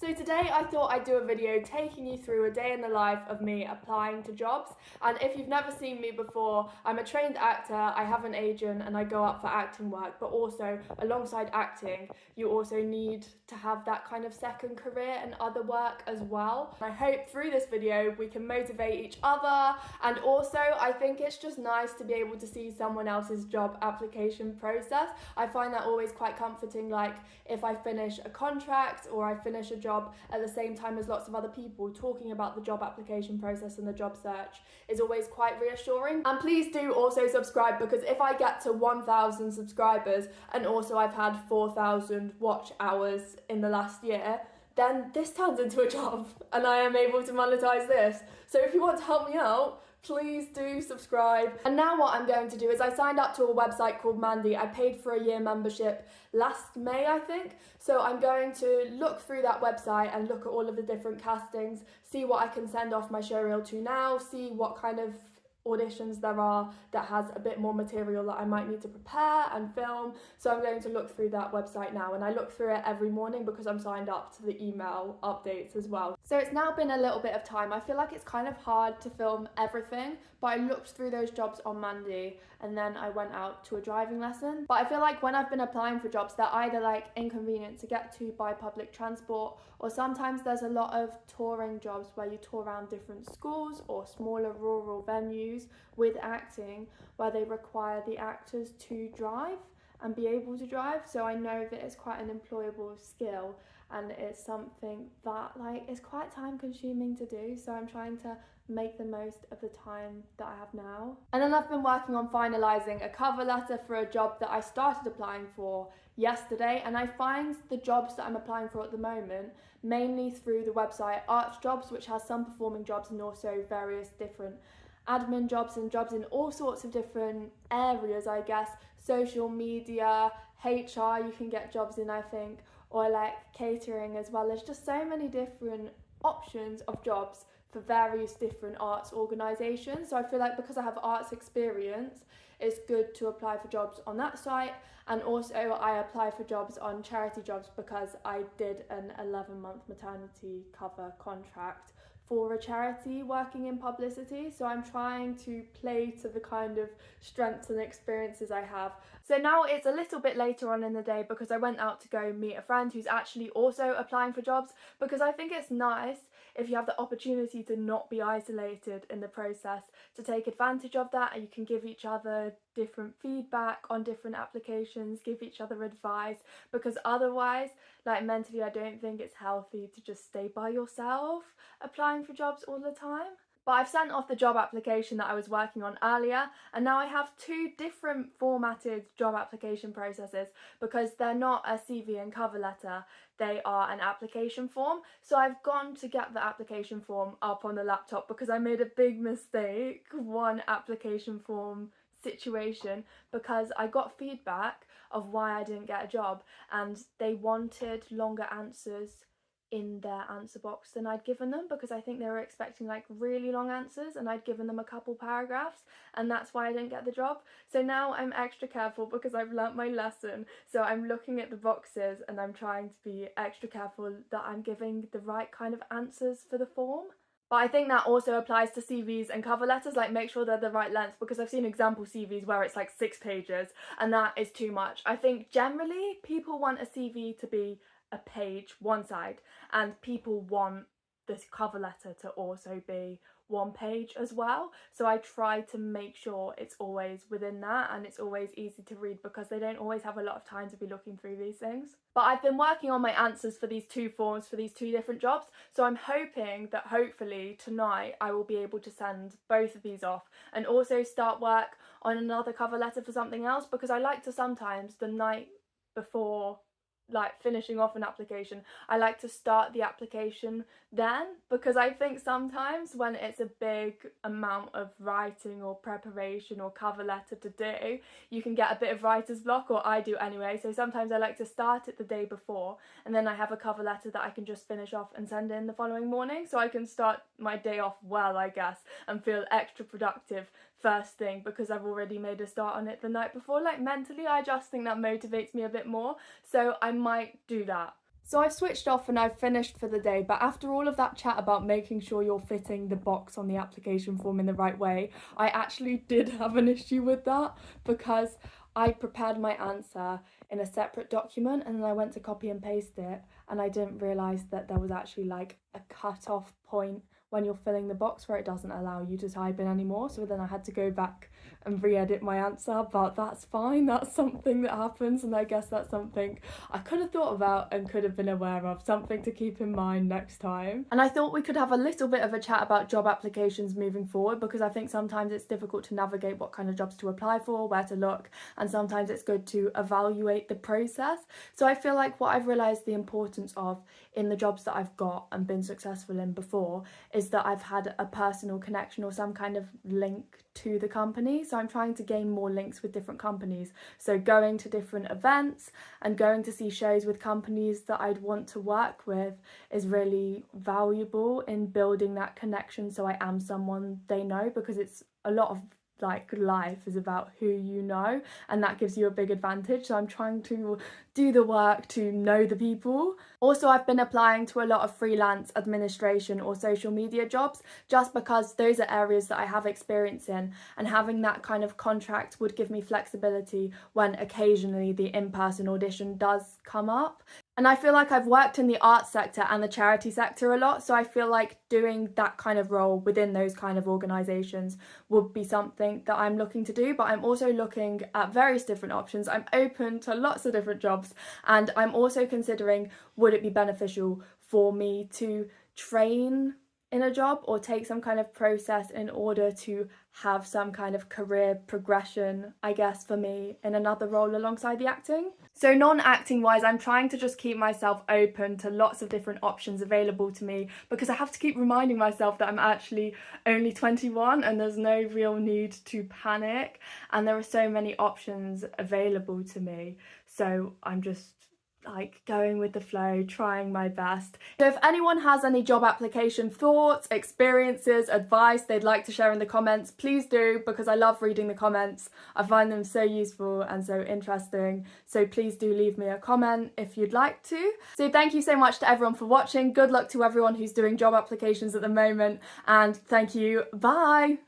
So today I thought I'd do a video taking you through a day in the life of me applying to jobs. And if you've never seen me before, I'm a trained actor, I have an agent and I go up for acting work, but also alongside acting, you also need to have that kind of second career and other work as well. I hope through this video we can motivate each other, and also I think it's just nice to be able to see someone else's job application process. I find that always quite comforting, like if I finish a contract or I finish a job at the same time as lots of other people, talking about the job application process and the job search is always quite reassuring. And please do also subscribe, because if I get to 1,000 subscribers and also I've had 4,000 watch hours in the last year, then this turns into a job and I am able to monetize this. So if you want to help me out, please do subscribe. And now what I'm going to do is I signed up to a website called Mandy. I paid for a year membership last May, I think. So I'm going to look through that website and look at all of the different castings, see what I can send off my showreel to now, see what kind of auditions there are that has a bit more material that I might need to prepare and film. So I'm going to look through that website now, and I look through it every morning because I'm signed up to the email updates as well. So it's now been a little bit of time. I feel like it's kind of hard to film everything, but I looked through those jobs on Mandy and then I went out to a driving lesson. But I feel like when I've been applying for jobs, they're either like inconvenient to get to by public transport, or sometimes there's a lot of touring jobs where you tour around different schools or smaller rural venues with acting where they require the actors to drive and be able to drive. So I know that it's quite an employable skill and it's something that is quite time consuming to do, so I'm trying to make the most of the time that I have now. And then I've been working on finalising a cover letter for a job that I started applying for yesterday, and I find the jobs that I'm applying for at the moment mainly through the website Arts Jobs, which has some performing jobs and also various different admin jobs and jobs in all sorts of different areas, I guess. Social media, HR, you can get jobs in, I think, or like catering as well. There's just so many different options of jobs for various different arts organisations. So I feel like because I have arts experience, it's good to apply for jobs on that site. And also I apply for jobs on charity jobs because I did an 11-month maternity cover contract for a charity working in publicity, so I'm trying to play to the kind of strengths and experiences I have. So now it's a little bit later on in the day because I went out to go meet a friend who's actually also applying for jobs, because I think it's nice if you have the opportunity to not be isolated in the process, to take advantage of that, and you can give each other different feedback on different applications, give each other advice, because otherwise, mentally, I don't think it's healthy to just stay by yourself applying for jobs all the time. But I've sent off the job application that I was working on earlier, and now I have two different formatted job application processes because they're not a CV and cover letter, they are an application form. So I've gone to get the application form up on the laptop because I made a big mistake, one application form situation, because I got feedback of why I didn't get a job, and they wanted longer answers in their answer box than I'd given them, because I think they were expecting really long answers and I'd given them a couple paragraphs, and that's why I didn't get the job. So now I'm extra careful because I've learnt my lesson. So I'm looking at the boxes and I'm trying to be extra careful that I'm giving the right kind of answers for the form. But I think that also applies to CVs and cover letters, make sure they're the right length, because I've seen example CVs where it's 6 pages and that is too much. I think generally people want a CV to be a page, one side, and people want this cover letter to also be 1 page as well. So I try to make sure it's always within that and it's always easy to read, because they don't always have a lot of time to be looking through these things. But I've been working on my answers for these two forms for these two different jobs, so I'm hoping that hopefully tonight I will be able to send both of these off and also start work on another cover letter for something else, because I like to sometimes the night before finishing off an application, I like to start the application then, because I think sometimes when it's a big amount of writing or preparation or cover letter to do, you can get a bit of writer's block, or I do anyway. So sometimes I like to start it the day before and then I have a cover letter that I can just finish off and send in the following morning, so I can start my day off well, I guess, and feel extra productive first thing because I've already made a start on it the night before. Mentally, I just think that motivates me a bit more, so I might do that. So I've switched off and I've finished for the day, but after all of that chat about making sure you're fitting the box on the application form in the right way, I actually did have an issue with that because I prepared my answer in a separate document and then I went to copy and paste it and I didn't realise that there was actually like a cut-off point when you're filling the box where it doesn't allow you to type in anymore. So then I had to go back and re-edit my answer, but that's fine. That's something that happens, and I guess that's something I could have thought about and could have been aware of, something to keep in mind next time. And I thought we could have a little bit of a chat about job applications moving forward, because I think sometimes it's difficult to navigate what kind of jobs to apply for, where to look, and sometimes it's good to evaluate the process. So I feel like what I've realised the importance of in the jobs that I've got and been successful in before is that I've had a personal connection or some kind of link to the company. So I'm trying to gain more links with different companies. So going to different events and going to see shows with companies that I'd want to work with is really valuable in building that connection, so I am someone they know, because it's a lot of like life is about who you know, and that gives you a big advantage. So I'm trying to do the work to know the people. Also, I've been applying to a lot of freelance administration or social media jobs just because those are areas that I have experience in, and having that kind of contract would give me flexibility when occasionally the in-person audition does come up. And I feel like I've worked in the arts sector and the charity sector a lot, so I feel like doing that kind of role within those kind of organisations would be something that I'm looking to do. But I'm also looking at various different options. I'm open to lots of different jobs, and I'm also considering, would it be beneficial for me to train in a job or take some kind of process in order to have some kind of career progression, I guess, for me in another role alongside the acting. So non-acting wise, I'm trying to just keep myself open to lots of different options available to me, because I have to keep reminding myself that I'm actually only 21 and there's no real need to panic, and there are so many options available to me. So I'm just like going with the flow, trying my best. So if anyone has any job application thoughts, experiences, advice they'd like to share in the comments, please do, because I love reading the comments. I find them so useful and so interesting. So please do leave me a comment if you'd like to. So thank you so much to everyone for watching. Good luck to everyone who's doing job applications at the moment, and thank you. Bye.